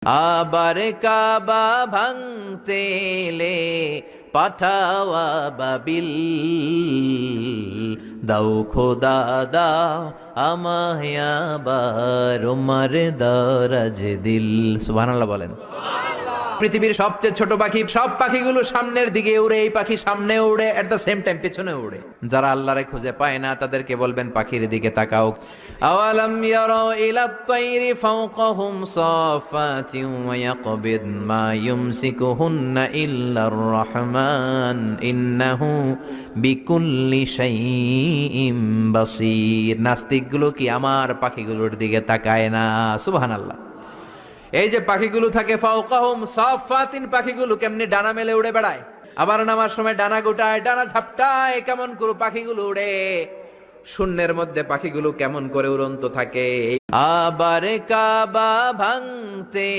আবার কাবা ভাঙতে এলে পাঠাওয়া বাবিল, দাও খোদা দাও আমায় আবার উমার দারাজ দিল। সুবহানাল্লাহ বলেন। পৃথিবীর সবচেয়ে ছোট পাখি, সব পাখিগুলো সামনের দিকে উড়ে, এই পাখি সামনে উড়ে, এট দ্য সেম টাইম পেছনে উড়ে। যারা আল্লাহরে খুঁজে পায় না তাদেরকে বলবেন পাখির দিকে তাকাও। আওয়ালাম ইয়ারাউ ইলাত তায়রি ফাওকাহুম সাফাতিন ওয়া ইয়াকবিদ মা ইউমসিকুহুন্না ইল্লার রহমান ইন্নাহু বিকুল্লি শাইইম বাসীর। নাস্তিকগুলো কি আমার পাখিগুলোর দিকে তাকায় না? সুবহানাল্লাহ। এই যে পাখিগুলো থাকে ফাওকাহুম সাফাতিন, পাখিগুলো কেমনি ডানা মেলে উড়ে বেড়ায়, আবার নামার সময় ডানা গোটায়, ডানা ঝাপটায়, কেমন করে পাখিগুলো উড়ে, শূন্যের মধ্যে পাখিগুলো কেমন করে উড়ন্ত থাকে। আবার কাবা ভাঙতে